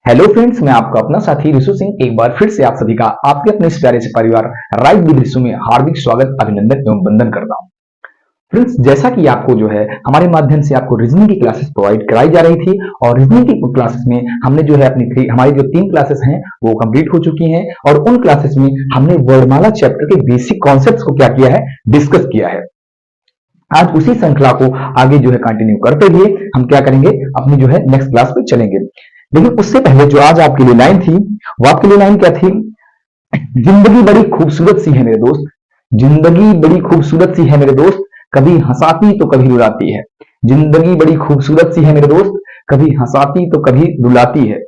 Hello friends, मैं आपका अपना साथी रिशु सिंह एक बार फिर से आप सभी का आपके अपने इस प्यारे से परिवार राइट विद रिशु में हार्दिक स्वागत, अभिनंदन एवं वंदन करता हूं। फ्रेंड्स, जैसा कि आपको जो है हमारे माध्यम से आपको रीजनिंग की क्लासेस प्रोवाइड कराई जा रही थी और रीजनिंग की क्लासेस में हमने जो है हमारी जो 3 क्लासेस हैं वो कंप्लीट हो चुकी हैं और उन क्लासेस में हमने वर्णमाला चैप्टर के बेसिक कॉन्सेप्ट्स को क्या किया है, डिस्कस किया है। आज उसी श्रृंखला को आगे जो है कंटिन्यू करते हुए हम क्या करेंगे, अपनी जो है नेक्स्ट क्लास पे चलेंगे। लेकिन उससे पहले जो आज आपके लिए लाइन थी वो आपके लिए लाइन क्या थी? जिंदगी बड़ी खूबसूरत सी है मेरे दोस्त, जिंदगी बड़ी खूबसूरत सी है मेरे दोस्त, कभी हंसाती तो कभी रुलाती है। जिंदगी बड़ी खूबसूरत सी है मेरे दोस्त, कभी हंसाती तो कभी रुलाती है।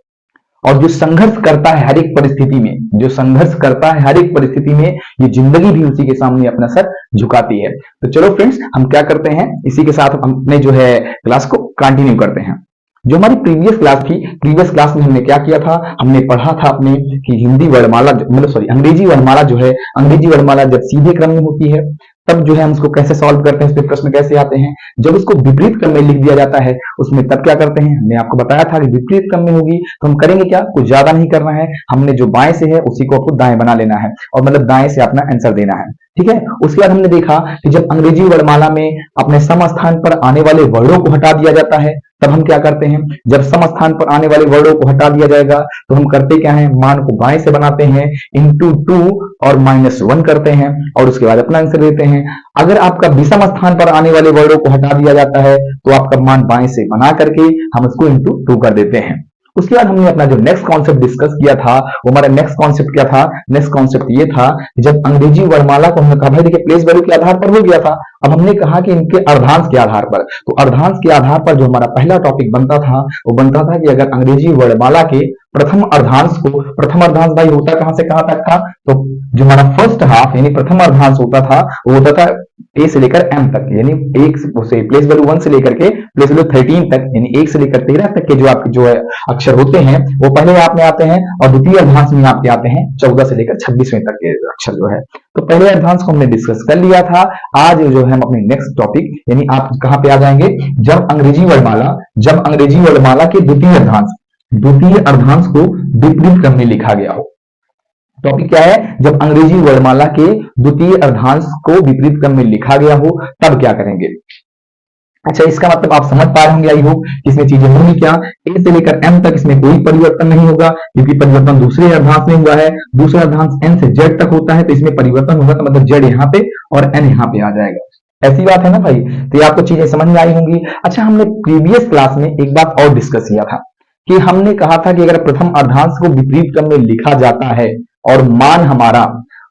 और जो संघर्ष करता है हर एक परिस्थिति में, जो संघर्ष करता है हर एक परिस्थिति में, ये जिंदगी भी उसी के सामने अपना सर झुकाती है। तो चलो फ्रेंड्स, हम क्या करते हैं, इसी के साथ हमने जो है क्लास को कंटिन्यू करते हैं। जो हमारी प्रीवियस क्लास थी, प्रीवियस क्लास में हमने क्या किया था, हमने पढ़ा था अपने कि हिंदी वर्णमाला अंग्रेजी वर्णमाला जो है, अंग्रेजी वर्णमाला जब सीधे क्रम में होती है तब जो है हम उसको कैसे सॉल्व करते हैं, उसके प्रश्न कैसे आते हैं। जब उसको विपरीत क्रम में लिख दिया जाता है उसमें तब क्या करते हैं, हमने आपको बताया था कि विपरीत क्रम में होगी तो हम करेंगे क्या, कुछ ज्यादा नहीं करना है, हमने जो बाएं से है उसी को आपको दाएं बना लेना है और मतलब दाएं से अपना आंसर देना है, ठीक है। उसके बाद हमने देखा कि जब अंग्रेजी वर्णमाला में अपने सम स्थान पर आने वाले वर्णों को हटा दिया जाता है तब हम क्या करते हैं, जब सम स्थान पर आने वाले वर्णों को हटा दिया जाएगा तो हम करते क्या है, मान को बाएं से बनाते हैं, इंटू 2 और -1 करते हैं और उसके बाद अपना आंसर देते हैं। अगर आपका विषम स्थान पर आने वाले वर्णों को हटा दिया जाता है तो आपका मान बाएं से बना करके हम उसको इंटू 2 कर देते हैं। उसके बाद हमने अपना जो नेक्स्ट कॉन्सेप्ट डिस्कस किया था वो हमारा नेक्स्ट कॉन्सेप्ट क्या था, नेक्स्ट कॉन्सेप्ट ये था कि जब अंग्रेजी वर्णमाला को हमने कहा भाई देखिए प्लेस वैल्यू के आधार पर हो गया था, अब हमने कहा कि इनके अर्धांश के आधार पर, तो अर्धांश के आधार पर जो हमारा पहला टॉपिक बनता था वो बनता था कि अगर अंग्रेजी वर्णमाला के प्रथम अर्धांश को, प्रथम अर्धांश भाई होता कहां से कहां तक था, तो जो हमारा फर्स्ट हाफ यानी प्रथम अर्धांश होता था वो होता था ए से लेकर एम तक, यानी एक से प्लेस वैल्यू 1 से लेकर के प्लेस वैल्यू 13 तक, यानी 1 से लेकर 13 तक के जो आपके जो है अक्षर होते हैं वो पहले आप में आते हैं और द्वितीय अर्धांश में आपके आते हैं 14 से लेकर 26वें तक के अक्षर जो है। तो पहले अर्धांश को हमने डिस्कस कर लिया था। आज जो है हम अपने नेक्स्ट टॉपिक यानी आप कहां पे आ जाएंगे, जब अंग्रेजी वर्णमाला के द्वितीय अर्धांश को विपरीत क्रम में लिखा गया हो। टॉपिक क्या है, जब अंग्रेजी वर्णमाला के द्वितीय अर्धांश को विपरीत क्रम में लिखा गया हो तब क्या करेंगे। अच्छा, इसका मतलब आप समझ पा रहे होंगे आई होप, इसमें चीजें होंगी क्या, ए से लेकर एम तक इसमें कोई परिवर्तन नहीं होगा क्योंकि परिवर्तन दूसरे अर्धांश में हुआ है। दूसरा अर्धांश एन से जेड तक होता है तो इसमें परिवर्तन होगा, तो मतलब जेड यहाँ पे और एन यहाँ पे आ जाएगा। ऐसी बात है ना भाई, तो ये आपको चीजें समझ में आई होंगी। अच्छा, हमने प्रीवियस क्लास में एक बात और डिस्कस किया था कि हमने कहा था कि अगर प्रथम अर्धांश को विपरीत क्रम में लिखा जाता है और मान हमारा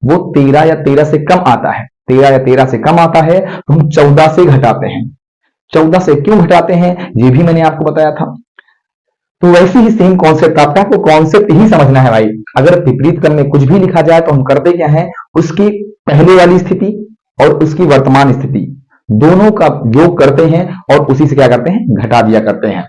वो 13 या 13 से कम आता है, 13 या 13 से कम आता है तो हम 14 से घटाते हैं। 14 से क्यों घटाते हैं ये भी मैंने आपको बताया था। तो वैसे ही सेम कॉन्सेप्ट आपको कॉन्सेप्ट ही समझना है भाई। अगर विपरीत क्रम में कुछ भी लिखा जाए तो हम करते क्या है, उसकी पहले वाली स्थिति और उसकी वर्तमान स्थिति दोनों का योग करते हैं और उसी से क्या करते हैं, घटा दिया करते हैं।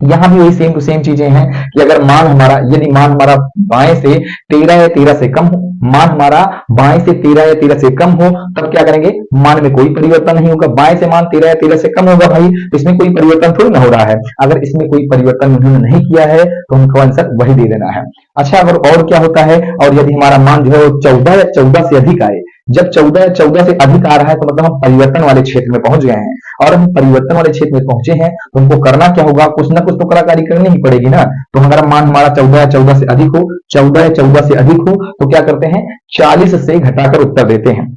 यहां भी वही सेम टू सेम चीजें हैं कि अगर मान हमारा, यदि मान हमारा बाएं से 13 या 13 से कम हो, मान हमारा बाएं से 13 या 13 से कम हो तब क्या करेंगे, मान में कोई परिवर्तन नहीं होगा। बाएं से मान 13 या 13 से कम होगा भाई, तो इसमें कोई परिवर्तन थोड़ी ना हो रहा है। अगर इसमें कोई परिवर्तन उन्होंने नहीं किया है तो हमको आंसर वही दे देना है। अच्छा, अगर और क्या होता है, और यदि हमारा मान जो है वो 14 या 14 से अधिक आए, जब 14 या 14 से अधिक आ रहा है तो मतलब हम परिवर्तन वाले क्षेत्र में पहुंच गए हैं, और हम परिवर्तन वाले क्षेत्र में पहुंचे हैं तो हमको करना क्या होगा, कुछ ना कुछ तो कलाकारी करनी ही पड़ेगी ना। तो अगर मान हमारा 14 या 14 से अधिक हो, 14 या 14 से अधिक हो तो क्या करते हैं, 40 से घटाकर उत्तर देते हैं।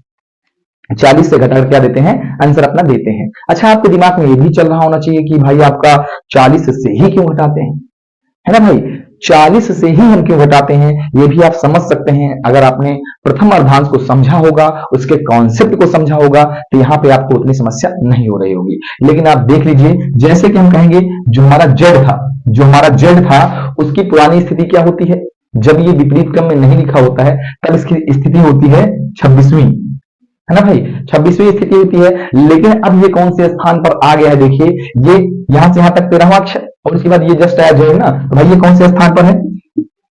40 से घटाकर क्या देते हैं, आंसर अपना देते हैं। अच्छा, आपके दिमाग में ये भी चल रहा होना चाहिए कि भाई आपका 40 से ही क्यों घटाते हैं, है ना भाई, 40 से ही हम क्यों घटाते हैं, ये भी आप समझ सकते हैं। अगर आपने प्रथम अर्धांश को समझा होगा, उसके कॉन्सेप्ट को समझा होगा तो यहाँ पे आपको उतनी समस्या नहीं हो रही होगी। लेकिन आप देख लीजिए, जैसे कि हम कहेंगे जो हमारा जेड था उसकी पुरानी स्थिति क्या होती है, जब ये विपरीत क्रम में नहीं लिखा होता है तब इसकी स्थिति होती है 26वीं, है ना भाई, 26वीं स्थिति होती है। लेकिन अब ये कौन से स्थान पर आ गया है, देखिए ये यहां से यहां तक 13वां अक्षर और उसके बाद ये जस्ट आया जो है ना, तो भाई ये कौन से स्थान पर है,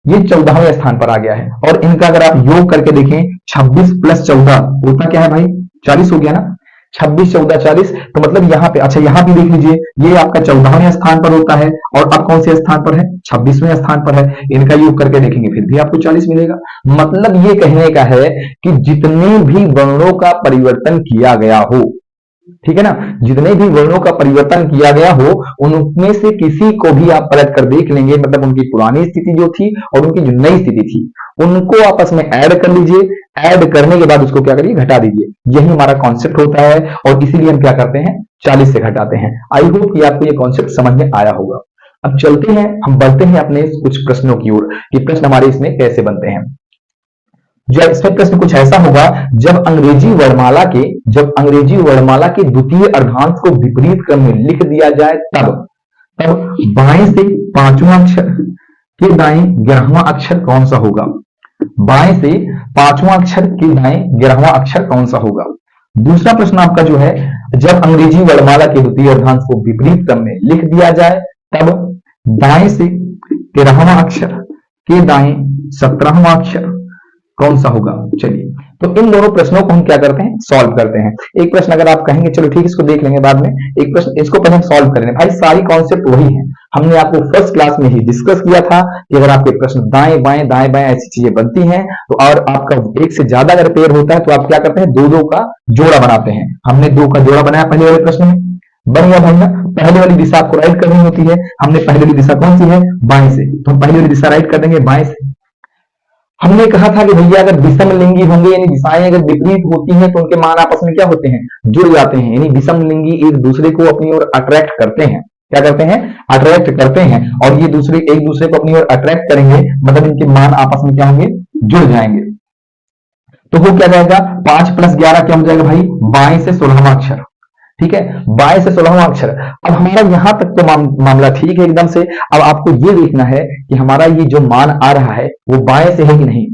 ये 14वें स्थान पर आ गया है। और इनका अगर आप योग करके देखें 26 + 14 होता क्या है भाई, 40 हो गया ना। 26, 14, 40, तो मतलब यहाँ पे, अच्छा यहाँ भी देख लीजिए, ये आपका 14वें स्थान पर होता है और अब कौन से स्थान पर है, 26वें स्थान पर है। इनका योग करके देखेंगे फिर भी आपको 40 मिलेगा। मतलब ये कहने का है कि जितने भी वर्णों का परिवर्तन किया गया हो, ठीक है ना, जितने भी वर्णों का परिवर्तन किया गया हो, उनमें से किसी को भी आप पलट कर देख लेंगे, मतलब उनकी पुरानी स्थिति जो थी और उनकी जो नई स्थिति थी, उनको आपस में ऐड कर लीजिए। ऐड करने के बाद उसको क्या करिए, घटा दीजिए। यही हमारा कॉन्सेप्ट होता है और इसीलिए हम क्या करते हैं, 40 से घटाते हैं। आई होप कि आपको ये कॉन्सेप्ट समझ में आया होगा। अब चलते हैं, हम बढ़ते हैं अपने कुछ प्रश्नों की ओर कि प्रश्न हमारे इसमें कैसे बनते हैं। जब इसमें प्रश्न कुछ ऐसा होगा, जब अंग्रेजी वर्णमाला के द्वितीय अर्धांश को विपरीत क्रम में लिख दिया जाए तब बाएं से पांचवां अक्षर के दाएं 11वां अक्षर कौन सा होगा। बाएं से पांचवां अक्षर के दाएं 11वां अक्षर कौन सा होगा। दूसरा प्रश्न आपका जो है, जब अंग्रेजी वर्णमाला के द्वितीय अर्धांश को विपरीत क्रम में लिख दिया जाए तब दाएं से 13वां अक्षर के दाएं 17वां अक्षर कौन सा होगा। चलिए, तो इन दोनों प्रश्नों को हम क्या करते हैं, सॉल्व करते हैं। एक प्रश्न अगर आप कहेंगे चलो ठीक, इसको देख लेंगे बाद में, एक प्रश्न इसको पहले हम सॉल्व करेंगे। भाई सारी कॉन्सेप्ट वही है, हमने आपको फर्स्ट क्लास में ही डिस्कस किया था कि अगर आपके प्रश्न दाएं बाएं ऐसी चीजें बनती हैं तो, और आपका एक से ज्यादा अगर पेयर होता है तो आप क्या करते हैं, दो का जोड़ा बनाते हैं। हमने 2 का जोड़ा बनाया पहले वाले प्रश्न में, बन गया भाई ना। पहले वाली दिशा आपको राइट करनी होती है, हमने पहले वाली दिशा कौन सी है, बाएं से, तो हम पहले वाली दिशा राइट कर देंगे बाएं से। हमने कहा था कि भैया अगर विषम लिंगी होंगे, यानी दिशाएं अगर विपरीत होती हैं तो उनके मान आपस में क्या होते हैं, जुड़ जाते हैं, यानी विषम लिंगी एक दूसरे को अपनी ओर अट्रैक्ट करते हैं। क्या करते हैं, अट्रैक्ट करते हैं, और ये दूसरे एक दूसरे को अपनी ओर अट्रैक्ट करेंगे, मतलब इनके मान आपस में क्या होंगे, जुड़ जाएंगे। तो वो क्या जाएगा, 5 + 11 क्या हो जाएगा भाई, बाएं से 16वां अक्षर। ठीक है, बाएं से 16वां अक्षर। अब हमारा यहां तक तो मामला ठीक है एकदम से। अब आपको ये देखना है कि हमारा ये जो मान आ रहा है वो बाएं से है कि नहीं।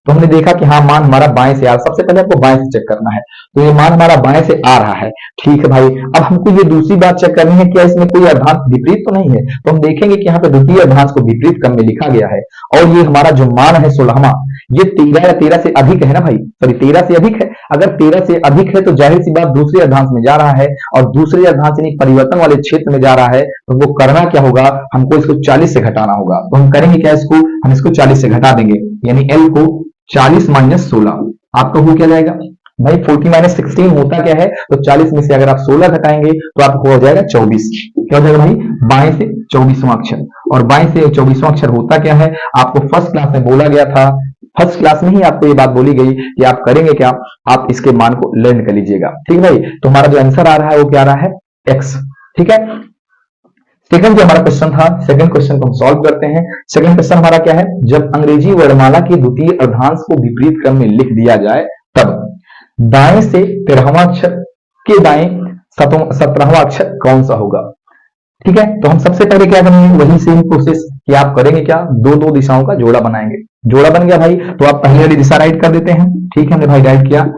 तो हमने देखा कि हाँ, मान हमारा बाएं से आ रहा, सबसे पहले आपको बाएं से चेक करना है, तो ये मान हमारा बाएं से आ रहा है। ठीक है भाई, अब हमको ये दूसरी बात चेक करनी है, क्या इसमें कोई अर्धांश विपरीत तो नहीं है। तो हम देखेंगे कि यहाँ पे द्वितीय अर्धांश को विपरीत क्रम में लिखा गया है, और ये हमारा जो मान है 16वां, ये 13 या 13 से अधिक है ना भाई, सॉरी 13 से अधिक है। अगर 13 से अधिक है तो जाहिर सी बात दूसरे अर्धांश में जा रहा है, और दूसरे अर्धांश यानी परिवर्तन वाले क्षेत्र में जा रहा है, तो वो करना क्या होगा, हमको इसको 40 से घटाना होगा। तो हम करेंगे क्या, हम इसको 40 से घटा देंगे, यानी एल को 40 - 16, आपका हो क्या जाएगा भाई, 40 - 16 होता क्या है, तो 40 में से अगर आप 16 घटाएंगे तो आपको हो जाएगा 24। क्या हो जाएगा भाई, बाएं से 24वां अक्षर, और बाएं से 24वां अक्षर होता क्या है, आपको फर्स्ट क्लास में बोला गया था, फर्स्ट क्लास में ही आपको ये बात बोली गई कि आप करेंगे क्या, आप इसके मान को लर्न कर लीजिएगा। ठीक है भाई, तो हमारा जो आंसर आ रहा है वो क्या आ रहा है, x। ठीक है, सेकंड जो हमारा क्वेश्चन था, सेकंड क्वेश्चन को हम सॉल्व करते हैं। सेकंड क्वेश्चन हमारा क्या है, जब अंग्रेजी वर्णमाला के द्वितीय अर्धांश को विपरीत क्रम में लिख दिया जाए तब दाएं से 13वां अक्षर के दाएं 17वां अक्षर कौन सा होगा। ठीक है, तो हम सबसे पहले क्या करेंगे, वही सेम प्रोसेस कि आप करेंगे क्या, दो दिशाओं का जोड़ा बनाएंगे। जोड़ा बन गया भाई, तो आप पहले वाली दिशा राइट कर देते हैं। ठीक है, हमने भाई राइट किया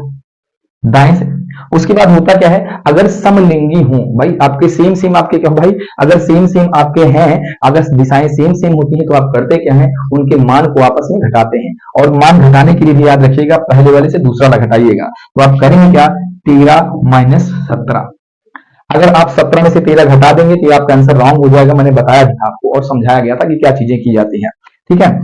दाएं से। उसके बाद होता क्या है, अगर समलिंगी हो भाई, आपके सेम आपके क्या हो भाई, अगर सेम आपके हैं, अगर दिशाएं सेम होती हैं तो आप करते क्या है, उनके मान को आपस में घटाते हैं। और मान घटाने के लिए भी याद रखिएगा, पहले वाले से दूसरा ना घटाइएगा। तो आप करेंगे क्या, 13 - 17। अगर आप 17 में से 13 घटा देंगे तो आपका आंसर रॉन्ग हो जाएगा। मैंने बताया था आपको और समझाया गया था कि क्या चीजें की जाती हैं। ठीक है,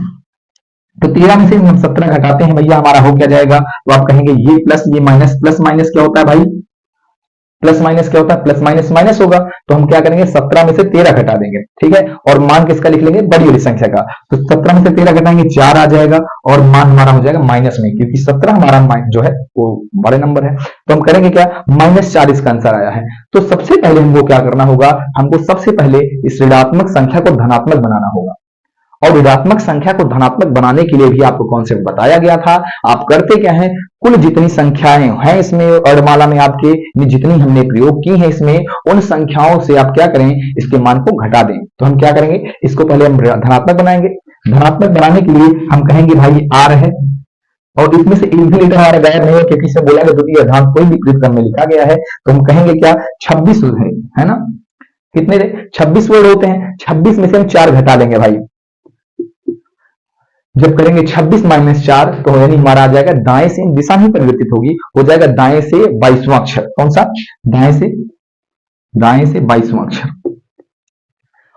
तो 13 में से हम 17 घटाते हैं भैया, हमारा हो क्या जाएगा, तो आप कहेंगे ये प्लस ये माइनस, प्लस माइनस क्या होता है भाई, प्लस माइनस क्या होता है, प्लस माइनस माइनस होगा। तो हम क्या करेंगे, 17 में से 13 घटा देंगे। ठीक है, और मान किसका लिख लेंगे, बड़ी वाली संख्या का। तो 17 में से 13 घटाएंगे, 4 आ जाएगा, और मान हमारा हो जाएगा माइनस में, क्योंकि 17 हमारा जो है वो बड़े नंबर है। तो हम करेंगे क्या, -4 इसका आंसर आया है। तो सबसे पहले हमको क्या करना होगा, हमको सबसे पहले इस ऋणात्मक संख्या को धनात्मक बनाना होगा। और ऋणात्मक संख्या को धनात्मक बनाने के लिए भी आपको कॉन्सेप्ट बताया गया था। आप करते क्या है, कुल जितनी संख्याएं हैं इसमें वर्णमाला में आपके, जितनी हमने प्रयोग की है इसमें, उन संख्याओं से आप क्या करें, इसके मान को घटा दें। तो हम क्या करेंगे, इसको पहले हम धनात्मक बनाएंगे। धनात्मक बनाने के लिए हम कहेंगे भाई आर है, और इसमें से एक भी लेटर हमारा गायब नहीं है, क्योंकि इसमें बोला गया द्वितीय अर्धांश कोई विपरीत क्रम में लिखा गया है। तो हम कहेंगे क्या, 26 है ना, कितने 26 वर्ड होते हैं, 26 में से हम 4 घटा लेंगे भाई। जब करेंगे 26 माइनस 4 तो यानी हमारा आ जाएगा दाएं से दिशा ही परिवर्तित होगी, हो जाएगा दाएं से 22वां अक्षर। कौन सा? दाएं से 22वां अक्षर।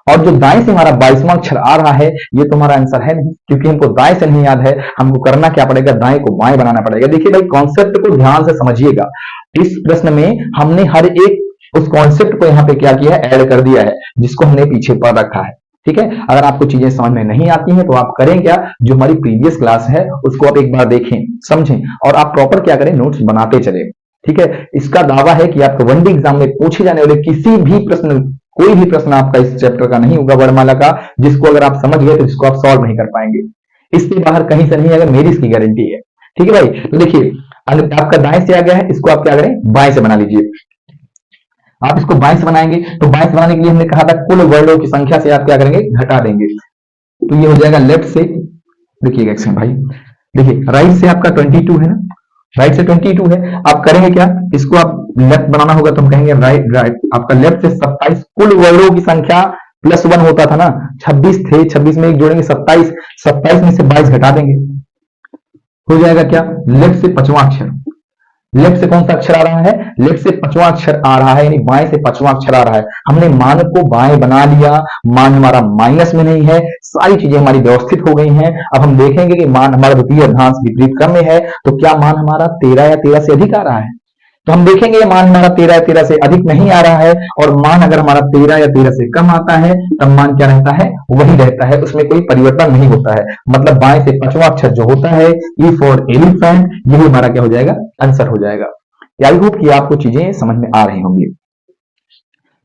और जो दाएं से हमारा 22वां अक्षर आ रहा है ये तो हमारा आंसर है नहीं, क्योंकि हमको दाएं से नहीं याद है, हमको करना क्या पड़ेगा, दाएं को बाएं बनाना पड़ेगा। देखिए भाई कॉन्सेप्ट को ध्यान से समझिएगा, इस प्रश्न में हमने हर एक उस कॉन्सेप्ट को यहाँ पे क्या किया है, ऐड कर दिया है, जिसको हमने पीछे पढ़ रखा है। ठीक है, अगर आपको चीजें समझ में नहीं आती हैं तो आप करें क्या, जो हमारी प्रीवियस क्लास है उसको आप एक बार देखें, समझें और आप प्रॉपर क्या करें, नोट्स बनाते चले। ठीक है, इसका दावा है कि आपको वन डी एग्जाम में पूछे जाने वाले किसी भी प्रश्न, कोई भी प्रश्न आपका इस चैप्टर का नहीं होगा वर्णमाला का, जिसको अगर आप समझ गए तो जिसको आप सॉल्व नहीं कर पाएंगे। इससे बाहर कहीं से नहीं, अगर मेरी इसकी गारंटी है। ठीक है भाई, तो देखिए आपका दाएं से आ गया है, इसको आप क्या करें, बाएं से बना लीजिए। आप इसको 22 बनाएंगे तो 22 बनाने के लिए हमने कहा था कुल वर्णों की संख्या से आप क्या करेंगे, घटा देंगे, तो ये हो जाएगा लेफ्ट से, देखिएगा एक्शन भाई, देखिए राइट से आपका 22 है ना, राइट से 22 है, आप करेंगे क्या, इसको आप लेफ्ट बनाना होगा तो हम कहेंगे राइट राइट, आपका लेफ्ट से 27, कुल वर्णों की संख्या प्लस 1 होता था ना, 26 थे, 26 में एक जोड़ेंगे 27, 27 में से 22 घटा देंगे, हो जाएगा क्या, लेफ्ट से 5वां अक्षर। लेफ्ट से कौन सा अक्षर आ रहा है, लेफ्ट से 5वां अक्षर आ रहा है, यानी बाएं से 5वां अक्षर आ रहा है। हमने मान को बाएं बना लिया, मान हमारा माइनस में नहीं है, सारी चीजें हमारी व्यवस्थित हो गई हैं। अब हम देखेंगे कि मान हमारा द्वितीय अर्धांश विपरीत क्रम में है, तो क्या मान हमारा 13 या 13 से अधिक आ रहा है, तो हम देखेंगे ये मान हमारा 13 या 13 से अधिक नहीं आ रहा है, और मान अगर हमारा 13 या 13 से कम आता है तब मान क्या रहता है, वही रहता है, उसमें कोई परिवर्तन नहीं होता है। मतलब बाएं से 5वां अक्षर जो होता है, ई फॉर एलिफेंट, यही हमारा क्या हो जाएगा, आंसर हो जाएगा। आई होप कि आपको चीजें समझ में आ रही होंगी।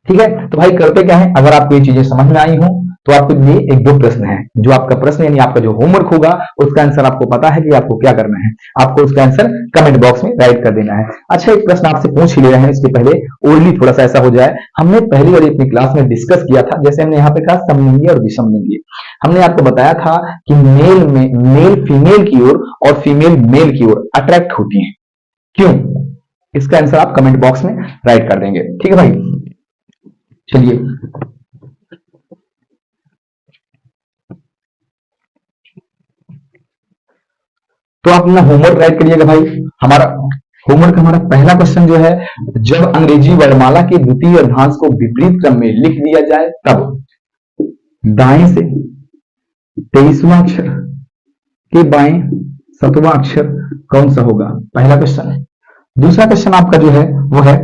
ठीक है, तो भाई करते क्या है, अगर आपको ये चीजें समझ में आई हो तो आपके लिए एक दो प्रश्न है, जो आपका प्रश्न यानी आपका जो होमवर्क होगा उसका आंसर आपको पता है कि आपको क्या करना है, आपको उसका आंसर कमेंट बॉक्स में राइट कर देना है। अच्छा, एक प्रश्न आपसे पूछ ही ले रहे हैं, इसके पहले ओरली थोड़ा सा ऐसा हो जाए, हमने पहली बार अपनी क्लास में डिस्कस किया था, जैसे हमने यहाँ पे कहा समलिंगी और विषमलिंगी, हमने आपको बताया था कि मेल फीमेल की ओर और फीमेल मेल की ओर अट्रैक्ट होती है, क्यों, इसका आंसर आप कमेंट बॉक्स में राइट कर देंगे। ठीक है भाई, चलिए तो आप अपना होमवर्क राइट करिएगा भाई। हमारा होमवर्क, हमारा पहला क्वेश्चन जो है, जब अंग्रेजी वर्णमाला के द्वितीय अर्धांश को विपरीत क्रम में लिख दिया जाए तब दाएं से 23वां अक्षर के बाएं 7वां अक्षर कौन सा होगा, पहला क्वेश्चन है। दूसरा क्वेश्चन आपका जो है वो है,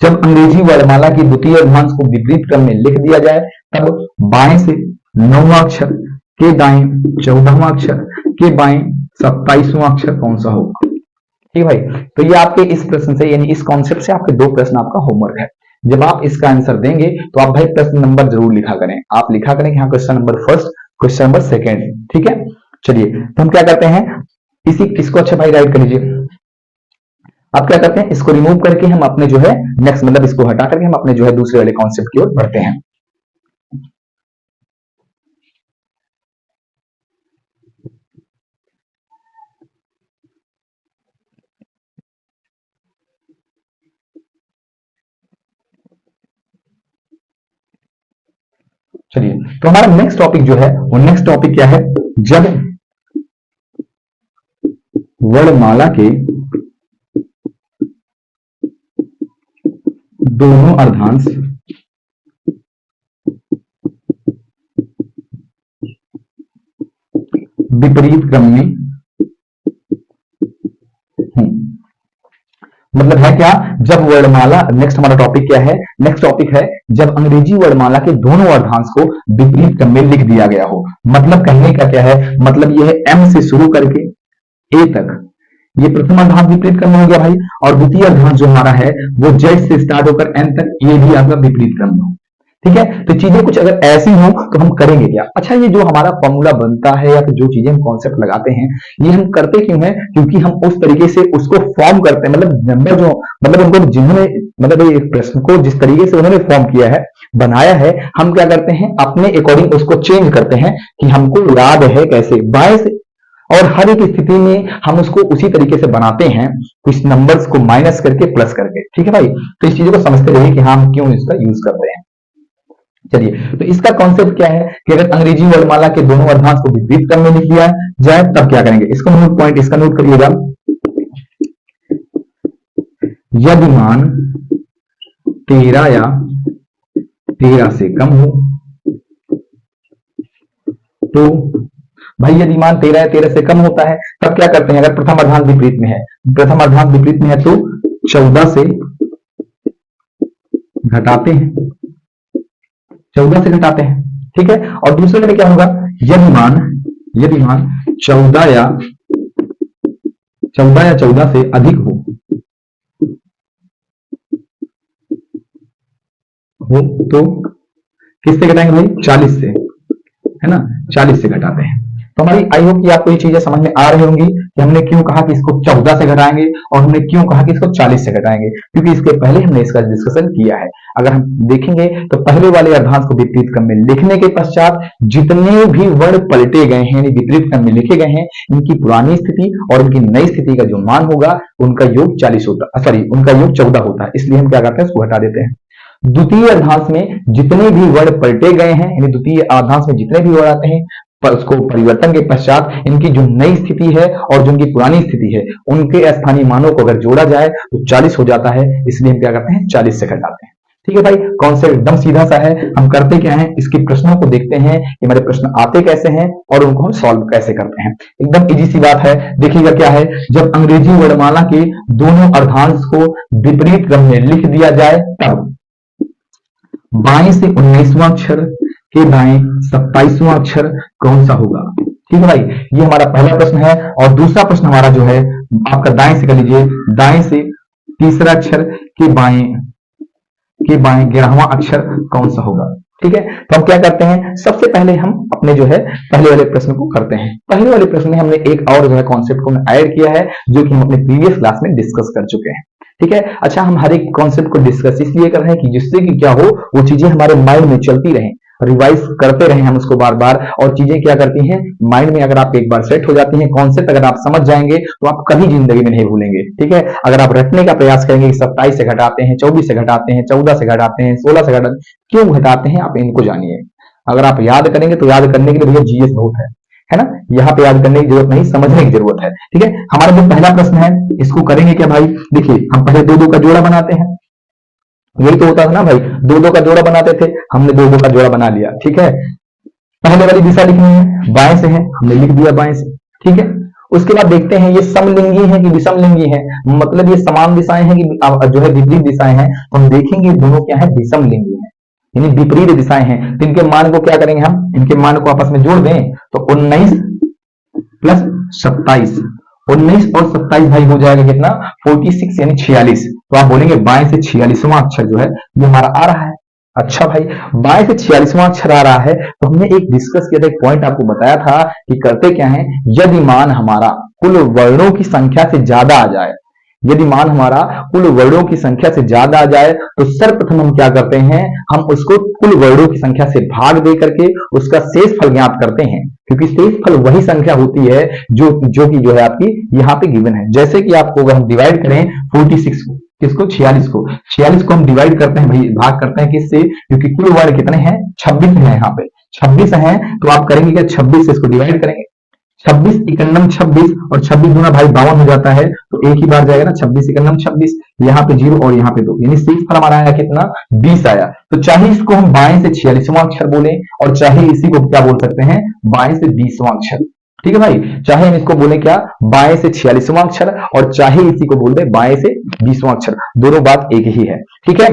जब अंग्रेजी वर्णमाला की द्वितीय अर्धांश को विपरीत क्रम में लिख दिया जाए तब बाएं से 9वां अक्षर के दाएं 14वां अक्षर के बाएं 27वां अक्षर कौन सा होगा। ठीक है भाई, तो ये आपके इस प्रश्न से यानी इस कॉन्सेप्ट से आपके दो प्रश्न आपका होमवर्क है। जब आप इसका आंसर देंगे तो आप भाई प्रश्न नंबर जरूर लिखा करें, आप लिखा करें कि हाँ question number first, question number second. ठीक है, चलिए तो हम क्या करते हैं, इसको अच्छा भाई राइट कर लीजिए। आप क्या करते हैं, इसको रिमूव करके हम अपने जो है नेक्स्ट, मतलब इसको हटा करके हम अपने जो है दूसरे वाले कॉन्सेप्ट की ओर बढ़ते हैं। चलिए, तो हमारा नेक्स्ट टॉपिक जो है वो नेक्स्ट टॉपिक क्या है, जब वर्णमाला के दोनों अर्धांश विपरीत क्रम में मतलब है क्या, जब वर्णमाला, नेक्स्ट हमारा टॉपिक क्या है, नेक्स्ट टॉपिक है जब अंग्रेजी वर्णमाला के दोनों अर्धांश को विपरीत क्रम में लिख दिया गया हो। मतलब कहने का क्या है, मतलब यह है एम से शुरू करके ए तक, ये प्रथम अर्धांश विपरीत क्रम में हो गया भाई, और द्वितीय अर्धांश जो हमारा है वो जेड से स्टार्ट होकर एन तक, ये भी आपका विपरीत क्रम में हो। ठीक है, तो चीजें कुछ अगर ऐसी हो तो हम करेंगे क्या। अच्छा, ये जो हमारा फॉर्मूला बनता है या फिर जो चीजें हम कॉन्सेप्ट लगाते हैं, ये हम करते क्यों हैं, क्योंकि हम उस तरीके से उसको फॉर्म करते हैं, मतलब नंबर जो, मतलब उनको जिन्होंने, मतलब एक प्रश्न को जिस तरीके से उन्होंने फॉर्म किया है, बनाया है, हम क्या करते हैं अपने अकॉर्डिंग उसको चेंज करते हैं कि हमको याद है कैसे, बाएं से, और हर एक स्थिति में हम उसको उसी तरीके से बनाते हैं, कुछ नंबर्स को माइनस करके प्लस करके। ठीक है भाई, तो इस चीजों को समझते रहिए कि हम क्यों इसका यूज करते हैं। चलिए, तो इसका कॉन्सेप्ट क्या है कि अगर अंग्रेजी वर्णमाला के दोनों अर्धांश को विपरीत क्रम में लिख दिया जाए तब क्या करेंगे, इसको नोट पॉइंट इसका नोट करिएगा। यदि मान 13 या 13 से कम हो तो भाई, यदि मान 13 या 13 से कम होता है तब क्या करते हैं, अगर प्रथम अर्धांश विपरीत में है, प्रथम अर्धांश विपरीत में है तो 14 से घटाते हैं, 14 से घटाते हैं, ठीक है। और दूसरे में क्या होगा, यदि मान 14 या 14 से अधिक हो तो किससे घटाएंगे भाई, 40 से, है ना, 40 से घटाते हैं। तो हमारी आई होप कि आपको ये चीजें समझ में आ रही होंगी कि हमने क्यों कहा कि इसको 14 से घटाएंगे और हमने क्यों कहा कि इसको 40 से घटाएंगे, क्योंकि इसके पहले हमने इसका डिस्कशन किया है। अगर हम देखेंगे तो पहले वाले अर्धांश को विपरीत क्रम में लिखने के पश्चात जितने भी वर्ण पलटे गए हैं, यानी विपरीत क्रम में लिखे गए हैं, इनकी पुरानी स्थिति और उनकी नई स्थिति का जो मान होगा उनका योग 40 होता, सॉरी उनका योग 14 होता है, इसलिए हम क्या करते हैं, इसको हटा देते हैं। द्वितीय अर्धांश में जितने भी वर्ण पलटे गए हैं, यानी द्वितीय अर्धांश में जितने भी वर्ण आते हैं, पर उसको परिवर्तन के पश्चात इनकी जो नई स्थिति है और जो उनकी पुरानी स्थिति है उनके स्थानीय मानों को अगर जोड़ा जाए तो 40 हो जाता है, इसलिए हम क्या करते हैं, 40 से घटाते हैं। ठीक है भाई, कॉन्सेप्ट एकदम सीधा सा है। हम करते क्या है, इसके प्रश्नों को देखते हैं कि हमारे प्रश्न आते कैसे हैं और उनको हम सॉल्व कैसे करते हैं। एकदम इजी सी बात है। देखिएगा क्या है, जब अंग्रेजी वर्णमाला के दोनों अर्धांश को विपरीत क्रम में लिख दिया जाए तब बाएं से 19वां अक्षर के दाएं 27वां अक्षर कौन सा होगा। ठीक है भाई, ये हमारा पहला प्रश्न है। और दूसरा प्रश्न हमारा जो है आपका दाएं से कर लीजिए, दाएं से तीसरा अक्षर के बाएं 11वां अक्षर कौन सा होगा। ठीक है, तो हम क्या करते हैं, सबसे पहले हम अपने जो है पहले वाले प्रश्न को करते हैं। पहले वाले प्रश्न में हमने एक और जो है कॉन्सेप्ट को ऐड किया है जो कि हम अपने प्रीवियस क्लास में डिस्कस कर चुके हैं। ठीक है, अच्छा, हम हर एक कॉन्सेप्ट को डिस्कस इसलिए कर रहे हैं कि जिससे कि क्या हो, वो चीजें हमारे माइंड में चलती रहें, रिवाइज करते रहें हम उसको बार बार। और चीजें क्या करती हैं, माइंड में अगर आप एक बार सेट हो जाती हैं, कॉन्सेप्ट अगर आप समझ जाएंगे तो आप कभी जिंदगी में नहीं भूलेंगे। ठीक है, अगर आप रटने का प्रयास करेंगे कि 27 से घटाते हैं, 24 से घटाते हैं, 14 से घटाते हैं, 16 से घटाते हैं, क्यों घटाते हैं आप इनको जानिए। अगर आप याद करेंगे तो याद करने के लिए भैया जीएस बहुत है ना, यहाँ पे याद करने की जरूरत नहीं, समझने की जरूरत है। ठीक है, हमारा जो पहला प्रश्न है इसको करेंगे क्या भाई, देखिए हम पहले 2-2 का जोड़ा बनाते हैं। यही तो होता था ना भाई, 2-2 का जोड़ा बनाते थे, हमने 2-2 का जोड़ा बना लिया। ठीक है, पहले वाली दिशा लिखनी है, बाएं से है, हमने लिख दिया बाएं से। ठीक है, उसके बाद देखते हैं ये समलिंगी है कि विषमलिंगी है, मतलब ये समान दिशाएं हैं कि जो है विपरीत दिशाएं हैं। तो हम देखेंगे दोनों क्या है, विषमलिंगी है, यानी विपरीत दिशाएं हैं। तो इनके मान को क्या करेंगे हम, इनके मान को आपस में जोड़ दें तो 19 प्लस 27, 19 और 27 भाई हो जाएगा कितना, 46 यानी 46। तो आप बोलेंगे बाएं से 46वां अक्षर जो है ये हमारा आ रहा है। अच्छा भाई, बाएं से 46वां अक्षर आ रहा है, तो हमने एक डिस्कस किया था, एक पॉइंट आपको बताया था कि करते क्या है, यदि मान हमारा कुल वर्णों की संख्या से ज्यादा आ जाए, यदि मान हमारा कुल वर्णों की संख्या से ज्यादा आ जाए तो सर्वप्रथम हम क्या करते हैं, हम उसको कुल वर्णों की संख्या से भाग दे करके उसका शेषफल ज्ञात करते हैं, क्योंकि शेषफल वही संख्या होती है जो कि जो है आपकी यहाँ पे गिवन है। जैसे कि आपको अगर हम डिवाइड करें 46 को, किसको, 46 को हम डिवाइड करते हैं भाई, भाग करते हैं किससे, क्योंकि कुल वर्ण कितने हैं, 26 है, यहाँ पे 26 है। तो आप करेंगे क्या, 26 से इसको डिवाइड करेंगे, 26 इकन्नम 26 और 26 गुना भाई 52 हो जाता है, तो एक ही बार जाएगा ना, 26 इकन्नम 26, यहाँ पे 0 और यहाँ पे 2, यानी शेषफल हमारा आया कितना, 20 आया। तो चाहे इसको हम बाएं से 46वां अक्षर बोले और चाहे इसी को क्या बोल सकते हैं, बाएं से 20वां अक्षर। ठीक है भाई, चाहे हम इसको बोले क्या, बाएं से 46वां अक्षर और चाहे इसी को बोल दे बाएं से 20वां अक्षर, दोनों बात एक ही है। ठीक है,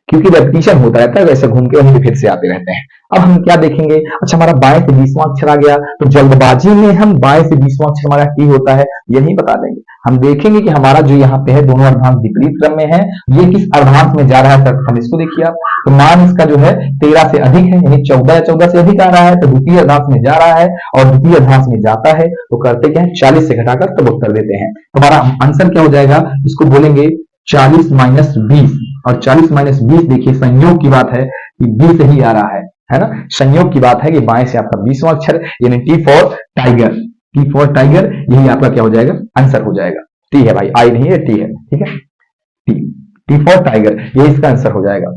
क्योंकि रेपिटेशन होता रहता है, वैसे घूम के वहीं फिर से आते रहते हैं। अब हम क्या देखेंगे, अच्छा हमारा बाएं से 20वां अक्षर आ गया, तो जल्दबाजी में हम बाएं से 20वां अक्षर हमारा की होता है यही बता देंगे। हम देखेंगे कि हमारा जो यहाँ पे है दोनों अर्धांश विपरीत क्रम में है, ये किस अर्धांश में जा रहा है, हम इसको देखिए आप, तो मान इसका जो है 13 से अधिक है, यानी 14 या 14 से अधिक आ रहा है, तो द्वितीय अर्धांश में जा रहा है और द्वितीय अर्धांश में जाता है, तो करते क्या है, 40 से घटाकर तब उत्तर देते हैं। तो हमारा आंसर क्या हो जाएगा, इसको बोलेंगे 40 माइनस 20, और 40 माइनस 20 देखिए संयोग की बात है कि 20 ही आ रहा है ना, संयोग की बात है कि बाएं से आपका 20वां अक्षर यानी T for tiger, T for tiger, यही आपका क्या हो जाएगा, आंसर हो जाएगा। टी है भाई, आई नहीं है, टी है। ठीक है, टी फॉर टाइगर, ये इसका आंसर हो जाएगा।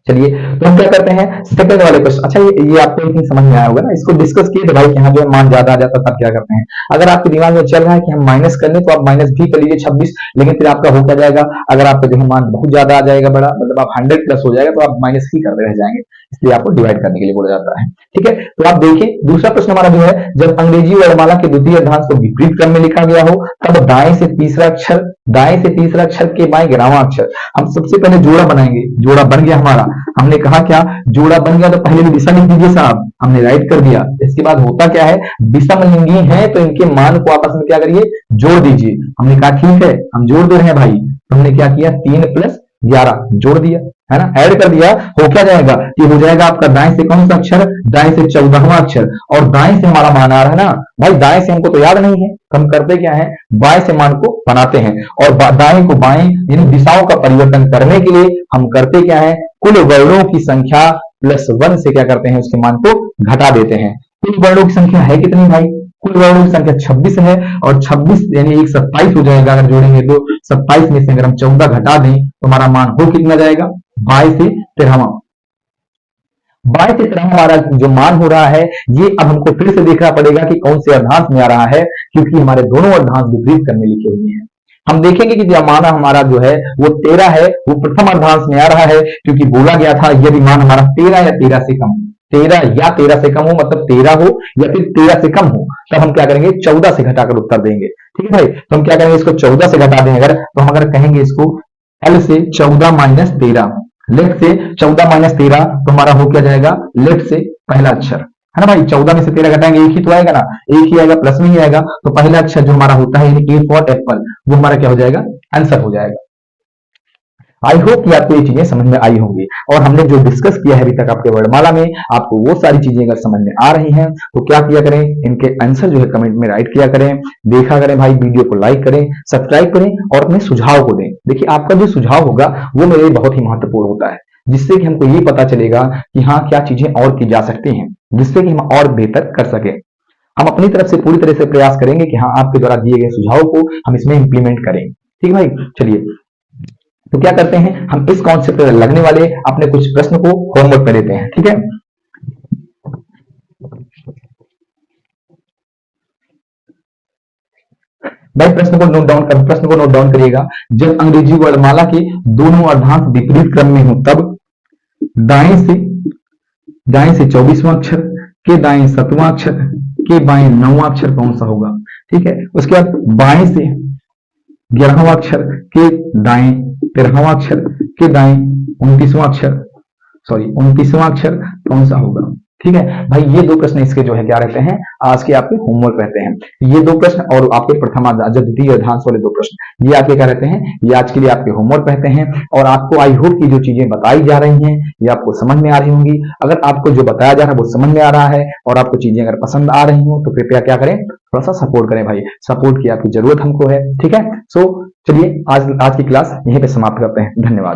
चलिए, तो हम क्या करते हैं सेकंड वाले क्वेश्चन। अच्छा, ये आपको एक समझ में आया होगा ना, इसको डिस्कस किए थे भाई कि यहाँ जो है मान ज्यादा आ जाता तब क्या करते हैं। अगर आपके दिमाग में चल रहा है कि हम माइनस कर लें तो आप माइनस भी कर लीजिए 26, लेकिन फिर आपका हो क्या जाएगा, अगर आपका जो है मान बहुत ज्यादा आ जाएगा बड़ा, मतलब आप 100 प्लस हो जाएगा, तो आप माइनस ही करते रह जाएंगे, इसलिए आपको डिवाइड करने के लिए बोला जाता है। ठीक है, तो आप देखिए दूसरा प्रश्न हमारा जो है, जब अंग्रेजी वर्णमाला के द्वितीय अर्धांश को विपरीत क्रम में लिखा गया हो, तब दाएं से तीसरा अक्षर के बाएं 11वां अक्षर। हम सबसे पहले जोड़ा बनाएंगे, जोड़ा बन गया हमारा, हमने कहा क्या, जोड़ा बन गया तो पहले भी दिशा लिख दीजिए साहब, हमने राइट कर दिया। इसके बाद होता क्या है, विषमलिंगी है तो इनके मान को आपस में क्या करिए, जोड़ दीजिए। हमने कहा ठीक है, हम जोड़ दे रहे हैं भाई, तो हमने क्या किया, 3 + 11 जोड़ दिया, है ना, ऐड कर दिया। हो क्या जाएगा, ये हो जाएगा आपका दाएं से कौन सा अक्षर, दाएं से 14वां अक्षर, और दाएं से हमारा मान आ रहा है ना भाई, दाएं से हमको तो याद नहीं है, तो हम करते क्या है, बाएं से मान को बनाते हैं, और दाएं को बाएं यानी दिशाओं का परिवर्तन करने के लिए हम करते क्या है, कुल वर्णों की संख्या +1 से क्या करते हैं, उसके मान को घटा देते हैं। कुल वर्णों की संख्या है कितनी भाई, कुल वर्णों की संख्या 26 है, और 26 यानी 27 हो जाएगा अगर जोड़ेंगे तो। 27 में से अगर हम 14 घटा दें तो हमारा मान हो कितना जाएगा, 22 से 13वां। 22 से 13वां हमारा जो मान हो रहा है, ये अब हमको फिर से देखना पड़ेगा कि कौन से अर्धांश में आ रहा है, क्योंकि हमारे दोनों अर्धांश विपरीत करने लिखे हुए हैं। हम देखेंगे कि जो मान हमारा जो है वो 13 है, वो प्रथम अर्धांश में आ रहा है, क्योंकि बोला गया था यदि मान हमारा 13 या 13 से कम, 13 या 13 से कम हो, मतलब 13 हो या फिर 13 से कम हो, तब हम क्या करेंगे, 14 से घटाकर उत्तर देंगे। ठीक है भाई, तो हम क्या करेंगे, इसको 14 से घटा दें अगर, तो हम अगर कहेंगे इसको L से 14 - 13, लेफ्ट से 14 - 13, तो हमारा हो क्या जाएगा, लेफ्ट से पहला अक्षर, है ना भाई। 14 में से 13 घटाएंगे, एक ही तो आएगा ना, एक ही आएगा, प्लस में ही आएगा, तो पहला अक्षर जो हमारा होता है A फॉर एप्पल, वो हमारा क्या हो जाएगा, आंसर हो जाएगा। आई होप कि आपको ये चीजें समझ में आई होंगी, और हमने जो डिस्कस किया है अभी तक आपके वर्णमाला में, आपको वो सारी चीजें अगर समझ में आ रही हैं तो क्या किया करें, इनके आंसर जो है कमेंट में राइट किया करें, देखा करें भाई, वीडियो को लाइक करें, सब्सक्राइब करें, और अपने सुझाव को दें। देखिए आपका जो सुझाव होगा वो मेरे लिए बहुत ही महत्वपूर्ण होता है, जिससे कि हमको ये पता चलेगा कि हाँ क्या चीजें और की जा सकती हैं, जिससे कि हम और बेहतर कर सके। हम अपनी तरफ से पूरी तरह से प्रयास करेंगे कि हाँ आपके द्वारा दिए गए सुझाव को हम इसमें इंप्लीमेंट करें। ठीक है भाई, चलिए तो क्या करते हैं, हम इस कॉन्सेप्ट पर लगने वाले अपने कुछ प्रश्न को होमवर्क में लेते हैं। ठीक है, भाई प्रश्न को नोट डाउन करिएगा। जब अंग्रेजी वर्णमाला के दोनों अर्धांश विपरीत क्रम में हो, तब दाएं से 24वां अक्षर के दाएं 7वां अक्षर के बाएं 9वां अक्षर कौन सा होगा। ठीक है, उसके बाद बाएं से 11वां अक्षर के दाएं 13वां अक्षर के दाएं 29वां अक्षर कौन सा होगा। ठीक है भाई, ये 2 प्रश्न इसके जो है क्या रहते हैं, आज के आपके होमवर्क रहते हैं। ये 2 प्रश्न और आपके प्रथम द्वितीय अर्धांश वाले 2 प्रश्न, ये आपके क्या रहते हैं, ये आज के लिए आपके होमवर्क रहते हैं। और आपको आई होप की जो चीजें बताई जा रही हैं ये आपको समझ में आ रही होंगी। अगर आपको जो बताया जा रहा है वो समझ में आ रहा है और आपको चीजें अगर पसंद आ रही हो तो कृपया क्या करें, थोड़ा सा सपोर्ट करें भाई, सपोर्ट की आपकी जरूरत हमको है। ठीक है, सो चलिए आज की क्लास यहीं पे समाप्त करते हैं। धन्यवाद।